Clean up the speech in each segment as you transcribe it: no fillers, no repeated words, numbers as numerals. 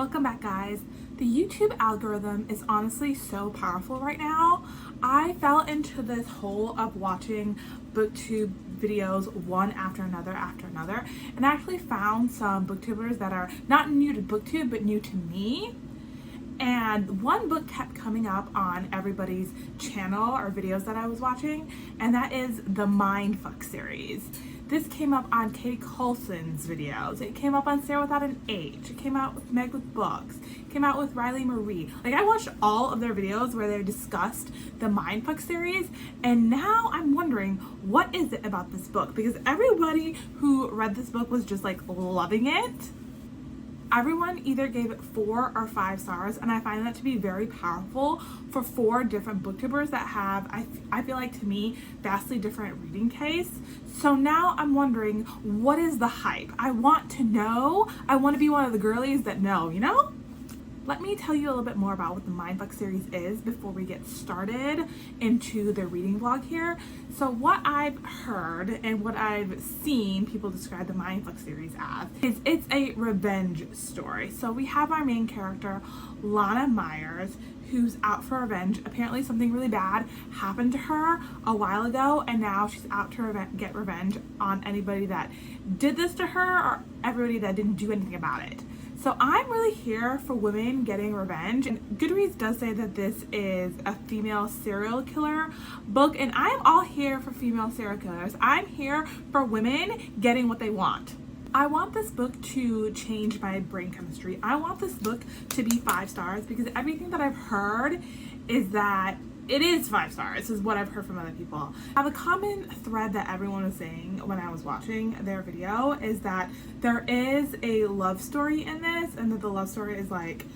Welcome back, guys. The YouTube algorithm is honestly so powerful right now. I fell into this hole of watching booktube videos one after another and actually found some booktubers that are not new to booktube but new to me. And one book kept coming up on everybody's channel or videos that I was watching, and that is the Mindf series. This came up on Katie Coulson's videos. It came up on Sarah Without an H. It came out with Meg with Books. It came out with Riley Marie. Like, I watched all of their videos where they discussed the Mindf series, and now I'm wondering, what is it about this book? Because everybody who read this book was just like loving it. Everyone either gave it 4 or 5 stars, and I find that to be very powerful for 4 different booktubers that have, I feel like, to me, vastly different reading tastes. So now I'm wondering, what is the hype? I want to know. I want to be one of the girlies that know, you know? Let me tell you a little bit more about what the Mindf series is before we get started into the reading vlog here. So what I've heard and what I've seen people describe the Mindf series as is it's a revenge story. So we have our main character, Lana Myers, who's out for revenge. Apparently something really bad happened to her a while ago, and now she's out to get revenge on anybody that did this to her or everybody that didn't do anything about it. So I'm really here for women getting revenge, and Goodreads does say that this is a female serial killer book, and I'm all here for female serial killers. I'm here for women getting what they want. I want this book to change my brain chemistry. I want this book to be 5 stars because everything that I've heard is that it is 5 stars, is what I've heard from other people. Now, the common thread that everyone was saying when I was watching their video is that there is a love story in this, and that the love story is like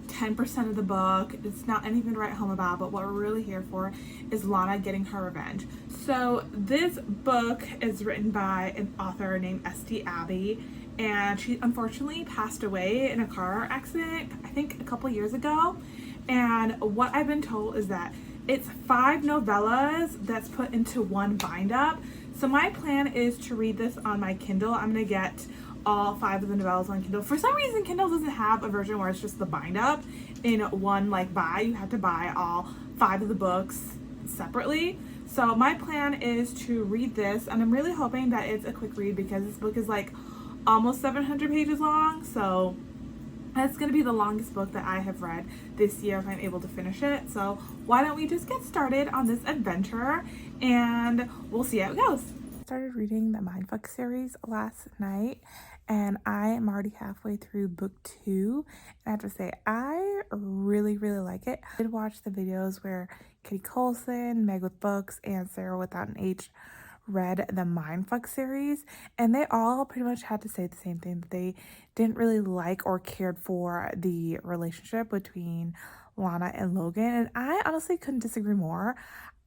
10% of the book. It's not anything to write home about, but what we're really here for is Lana getting her revenge. So this book is written by an author named St. Abbey, and she unfortunately passed away in a car accident, I think a couple years ago. And what I've been told is that it's 5 novellas that's put into one bind up. So my plan is to read this on my Kindle. I'm gonna get all 5 of the novellas on Kindle. For some reason, Kindle doesn't have a version where it's just the bind up in one like buy. You have to buy all 5 of the books separately. So my plan is to read this, and I'm really hoping that it's a quick read because this book is like almost 700 pages long. So that's going to be the longest book that I have read this year if I'm able to finish it. So why don't we just get started on this adventure and we'll see how it goes. I started reading the Mindf series last night, and I am already halfway through book 2. And I have to say, I really like it. I did watch the videos where Katie Coulson, Meg with Books, and Sarah Without an H read the Mindf series, and they all pretty much had to say the same thing, that they didn't really like or cared for the relationship between Lana and Logan, and I honestly couldn't disagree more.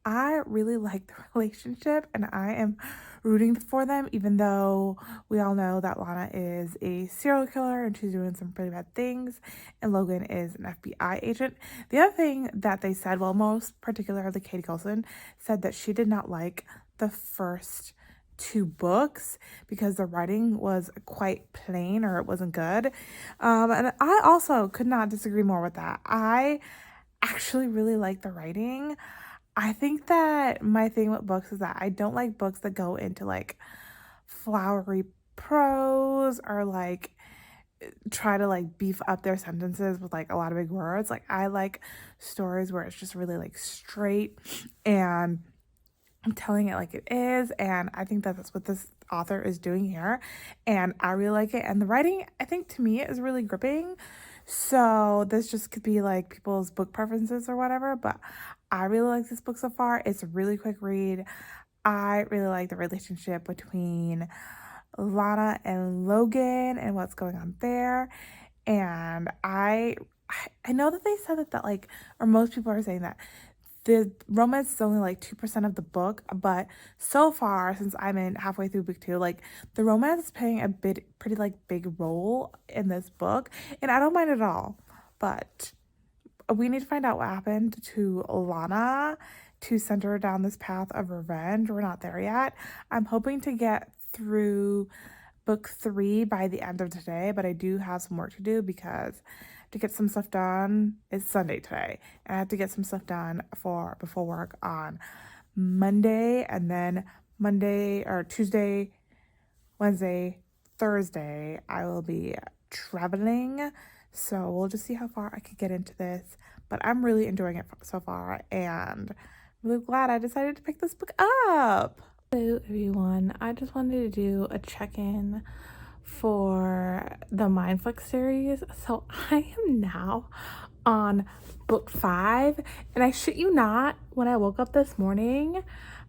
I really like the relationship, and I am rooting for them, even though we all know that Lana is a serial killer and she's doing some pretty bad things, and Logan is an FBI agent. The other thing that they said, well, most particularly Katie Coulson, said that she did not like the first 2 books because the writing was quite plain, or it wasn't good. And I also could not disagree more with that. I actually really like the writing. I think that my thing with books is that I don't like books that go into like flowery prose or like try to like beef up their sentences with like a lot of big words. Like, I like stories where it's just really like straight and I'm telling it like it is, and I think that that's what this author is doing here, and I really like it. And the writing, I think, to me, is really gripping. So this just could be like people's book preferences or whatever, but I really like this book so far. It's a really quick read. I really like the relationship between Lana and Logan and what's going on there. And I know that they said that like, or most people are saying that the romance is only like 2% of the book, but so far, since I'm in halfway through book 2, like the romance is playing a pretty like big role in this book, and I don't mind it at all. But we need to find out what happened to Lana to send her down this path of revenge. We're not there yet. I'm hoping to get through book 3 by the end of today, but I do have some work to do because to get some stuff done. It's Sunday today, and I have to get some stuff done for before work on Monday, and then Monday or Tuesday, Wednesday, Thursday, I will be traveling. So we'll just see how far I could get into this. But I'm really enjoying it so far, and I'm really glad I decided to pick this book up. Hello, everyone. I just wanted to do a check-in for the Mindf series. So I am now on book 5, and I shit you not, when I woke up this morning,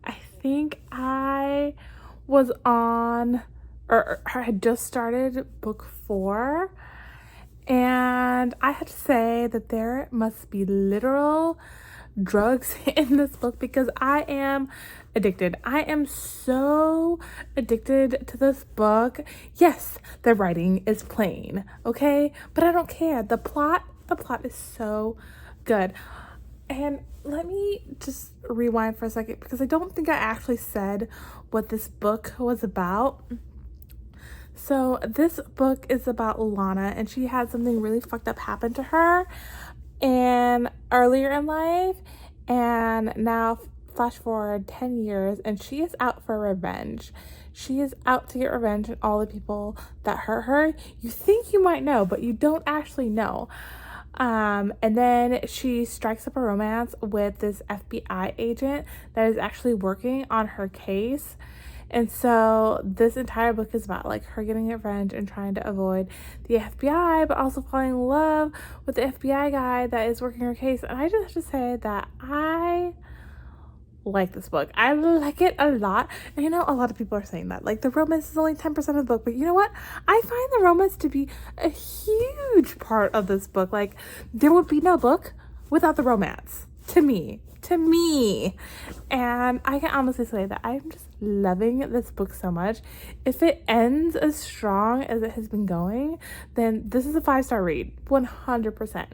I think I was on or I had just started book 4, and I have to say that there must be literal drugs in this book because I am addicted. I am so addicted to this book. Yes, the writing is plain, okay? But I don't care. The plot is so good. And let me just rewind for a second because I don't think I actually said what this book was about. So this book is about Lana, and she had something really fucked up happen to her and earlier in life, and now flash forward 10 years, and she is out for revenge. She is out to get revenge on all the people that hurt her. You think you might know, but you don't actually know. And then she strikes up a romance with this FBI agent that is actually working on her case. And so this entire book is about like her getting revenge and trying to avoid the FBI, but also falling in love with the FBI guy that is working her case. And I just have to say that I like this book. I like it a lot. And you know, a lot of people are saying that like the romance is only 10% of the book, but you know what? I find the romance to be a huge part of this book. Like there would be no book without the romance to me. And I can honestly say that I'm just loving this book so much. If it ends as strong as it has been going, then this is a 5-star read, 100%.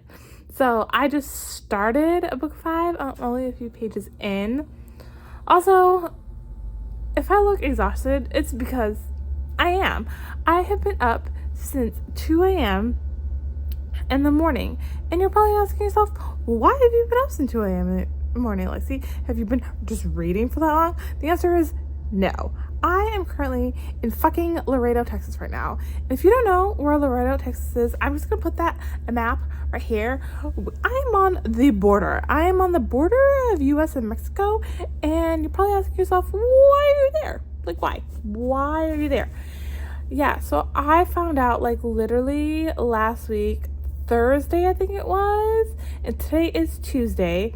So I just started book 5. I'm only a few pages in. Also, if I look exhausted, it's because I am. I have been up since 2 a.m. in the morning, and you're probably asking yourself, why have you been up since 2 a.m. in the morning, Lexi? Have you been just reading for that long? The answer is no. I am currently in fucking Laredo, Texas right now. And if you don't know where Laredo, Texas is, I'm just gonna put that a map right here. I am on the border. I am on the border of US and Mexico, and you're probably asking yourself, why are you there? Like, why? Why are you there? Yeah, so I found out like literally last week, Thursday, I think it was, and today is Tuesday,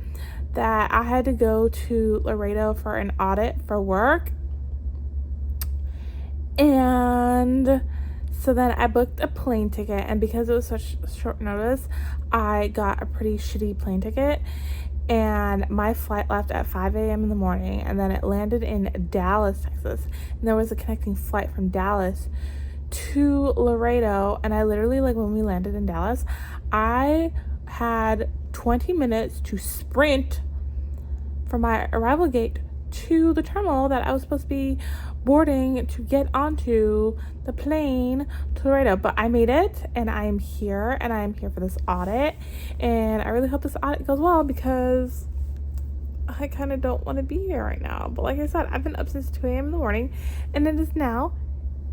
that I had to go to Laredo for an audit for work. And so then I booked a plane ticket, and because it was such short notice, I got a pretty shitty plane ticket, and my flight left at 5 a.m. in the morning, and then it landed in Dallas, Texas, and there was a connecting flight from Dallas to Laredo. And I literally, like, when we landed in Dallas, I had 20 minutes to sprint from my arrival gate to the terminal that I was supposed to be boarding to get onto the plane to Laredo. But I made it, and I am here, and I am here for this audit, and I really hope this audit goes well because I kind of don't want to be here right now. But like I said, I've been up since 2 a.m. in the morning, and it is now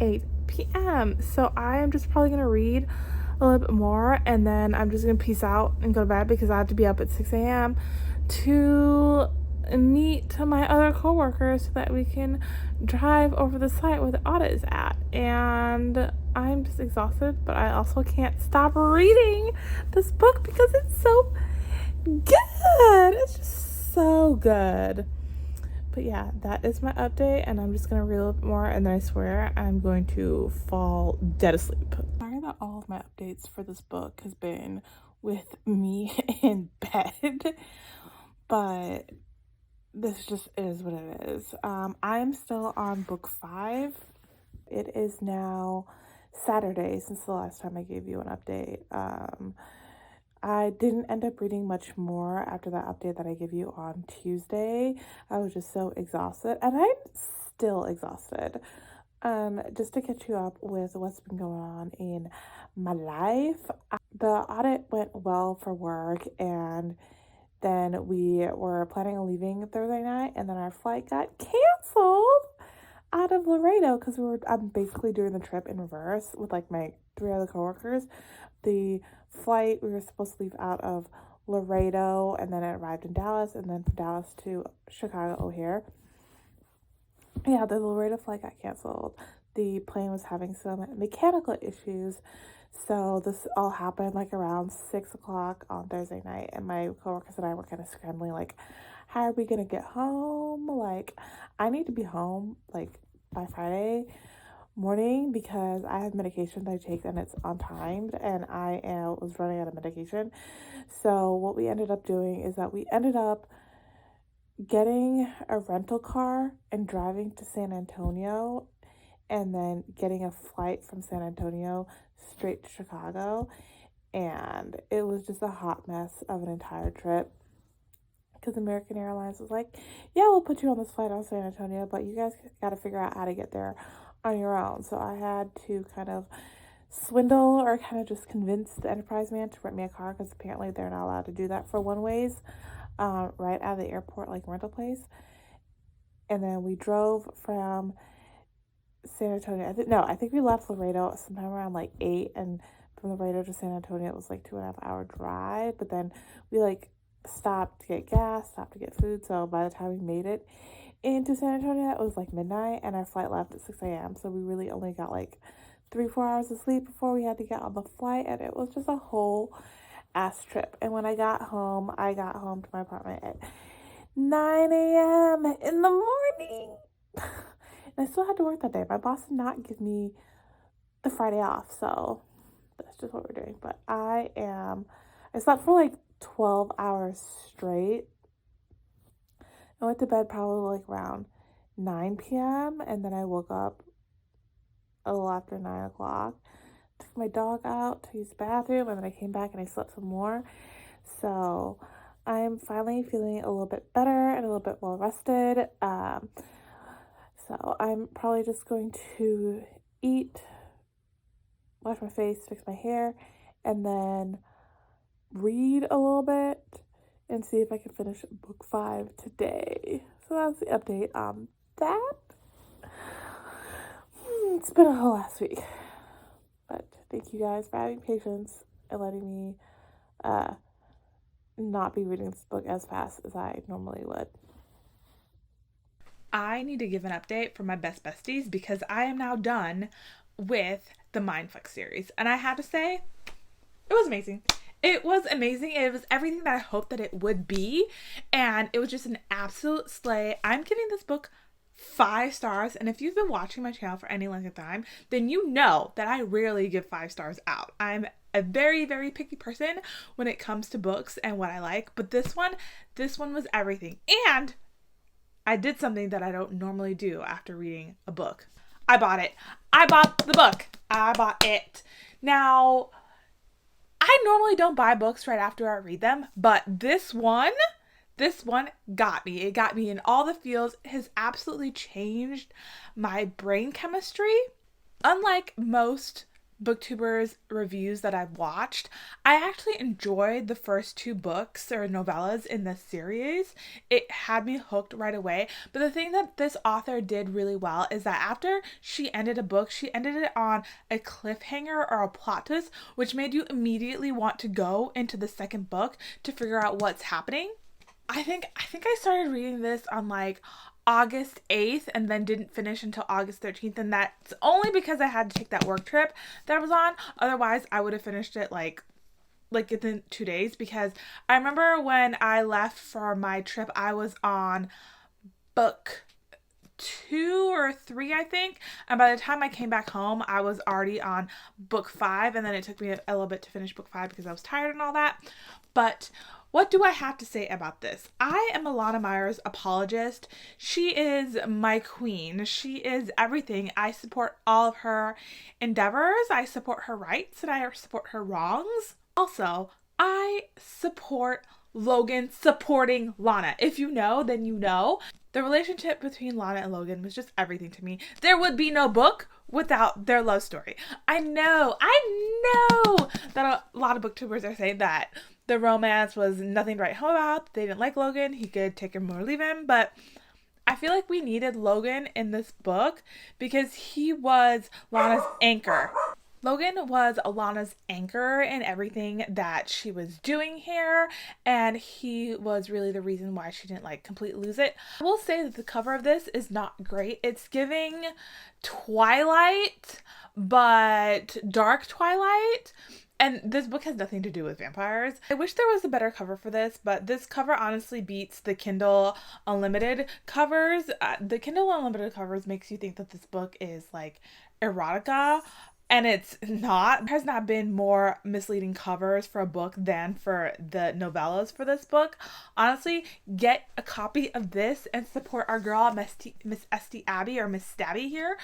8 p.m. So I am just probably gonna read a little bit more, and then I'm just gonna peace out and go to bed because I have to be up at 6 a.m. to meet my other coworkers so that we can drive over the site where the audit is at. And I'm just exhausted, but I also can't stop reading this book because it's so good. It's just so good. But yeah, that is my update, and I'm just gonna read a little bit more, and then I swear I'm going to fall dead asleep. Sorry that all of my updates for this book has been with me in bed, but this just is what it is. I'm still on book 5. It is now Saturday since the last time I gave you an update. I didn't end up reading much more after that update that I gave you on Tuesday. I was just so exhausted, and I'm still exhausted. Just to catch you up with what's been going on in my life. The audit went well for work, and then we were planning on leaving Thursday night, and then our flight got canceled out of Laredo because I'm basically doing the trip in reverse with like my three other coworkers. The flight we were supposed to leave out of Laredo, and then it arrived in Dallas, and then from Dallas to Chicago O'Hare. Yeah, the Laredo flight got canceled. The plane was having some mechanical issues. So this all happened like around 6 o'clock on Thursday night, and my coworkers and I were kind of scrambling, like, how are we gonna get home? Like, I need to be home like by Friday morning because I have medication that I take and it's untimed, and was running out of medication. So what we ended up doing is that we ended up getting a rental car and driving to San Antonio, and then getting a flight from San Antonio straight to Chicago. And it was just a hot mess of an entire trip because American Airlines was like, yeah, we'll put you on this flight on San Antonio, but you guys got to figure out how to get there on your own. So I had to kind of swindle or kind of just convince the Enterprise man to rent me a car, because apparently they're not allowed to do that for one ways right out of the airport, like rental place. And then we drove from San Antonio. I think we left Laredo sometime around like 8, and from Laredo to San Antonio it was like 2.5 hour drive. But then we like stopped to get gas, stopped to get food. So by the time we made it into San Antonio, it was like midnight, and our flight left at 6 a.m. So we really only got like 3-4 hours of sleep before we had to get on the flight, and it was just a whole ass trip. And when I got home to my apartment at 9 a.m. in the morning. And I still had to work that day. My boss did not give me the Friday off, so that's just what we're doing. But I slept for like 12 hours straight. I went to bed probably like around 9 p.m. and then I woke up a little after 9 o'clock. Took my dog out to use the bathroom, and then I came back and I slept some more. So I'm finally feeling a little bit better and a little bit more rested. So I'm probably just going to eat, wash my face, fix my hair, and then read a little bit and see if I can finish book 5 today. So that's the update on that. It's been a whole last week. But thank you guys for having patience and letting me not be reading this book as fast as I normally would. I need to give an update for my best besties because I am now done with the Mindf series. And I have to say, it was amazing. It was amazing. It was everything that I hoped that it would be. And it was just an absolute slay. I'm giving this book 5 stars. And if you've been watching my channel for any length of time, then you know that I rarely give 5 stars out. I'm a very, very picky person when it comes to books and what I like. But this one was everything. And I did something that I don't normally do after reading a book. I bought it. I bought the book. I bought it. Now, I normally don't buy books right after I read them, but this one got me. It got me in all the feels. It has absolutely changed my brain chemistry. Unlike most booktubers reviews that I've watched, I actually enjoyed the first 2 books or novellas in this series. It had me hooked right away. But the thing that this author did really well is that after she ended a book, she ended it on a cliffhanger or a plot twist, which made you immediately want to go into the second book to figure out what's happening. I think I started reading this on like August 8th and then didn't finish until August 13th, and that's only because I had to take that work trip that I was on. Otherwise, I would have finished it like within 2 days, because I remember when I left for my trip, I was on book 2 or 3, I think, and by the time I came back home, I was already on book 5, and then it took me a little bit to finish book 5 because I was tired and all that. But what do I have to say about this? I am Alana Meyer's apologist. She is my queen. She is everything. I support all of her endeavors. I support her rights and I support her wrongs. Also, I support Logan supporting Lana. If you know, then you know. The relationship between Lana and Logan was just everything to me. There would be no book without their love story. I know that a lot of booktubers are saying that the romance was nothing to write home about. They didn't like Logan. He could take him or leave him. But I feel like we needed Logan in this book because he was Lana's anchor. Logan was Alana's anchor in everything that she was doing here, and he was really the reason why she didn't like completely lose it. I will say that the cover of this is not great. It's giving Twilight, but dark Twilight. And this book has nothing to do with vampires. I wish there was a better cover for this, but this cover honestly beats the Kindle Unlimited covers. The Kindle Unlimited covers makes you think that this book is like erotica, and it's not. There has not been more misleading covers for a book than for the novellas for this book. Honestly, get a copy of this and support our girl, Miss Esty Abby, or Miss Stabby here,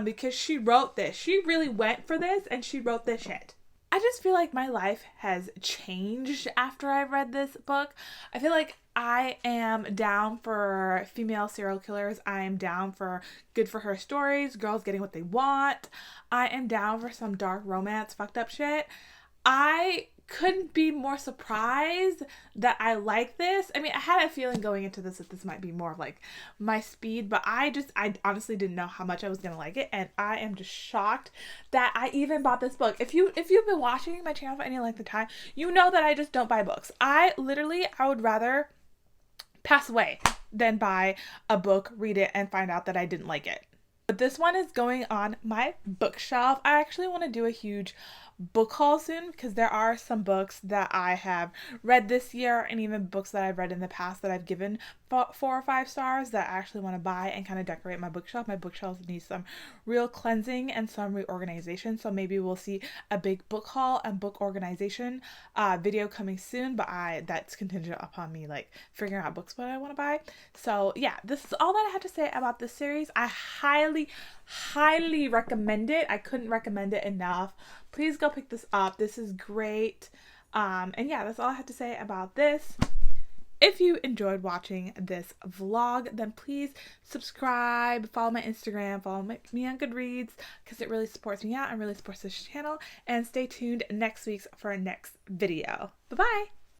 because she wrote this. She really went for this, and she wrote this shit. I just feel like my life has changed after I read this book. I feel like I am down for female serial killers. I am down for good for her stories, girls getting what they want. I am down for some dark romance, fucked up shit. I couldn't be more surprised that I like this. I mean, I had a feeling going into this that this might be more of like my speed, but I honestly didn't know how much I was gonna like it, and I am just shocked that I even bought this book. If you've been watching my channel for any length of time, you know that I just don't buy books. I would rather pass away than buy a book, read it, and find out that I didn't like it. But this one is going on my bookshelf. I actually want to do a huge book haul soon because there are some books that I have read this year, and even books that I've read in the past that I've given 4 or 5 stars that I actually want to buy and kind of decorate my bookshelf. My bookshelf needs some real cleansing and some reorganization, so maybe we'll see a big book haul and book organization video coming soon, but that's contingent upon me like figuring out books what I want to buy. So yeah, this is all that I have to say about this series. I highly recommend it. I couldn't recommend it enough. Please go pick this up. This is great. And yeah, that's all I have to say about this. If you enjoyed watching this vlog, then please subscribe, follow my Instagram, follow me on Goodreads, because it really supports me out and really supports this channel. And stay tuned next week for our next video. Bye-bye!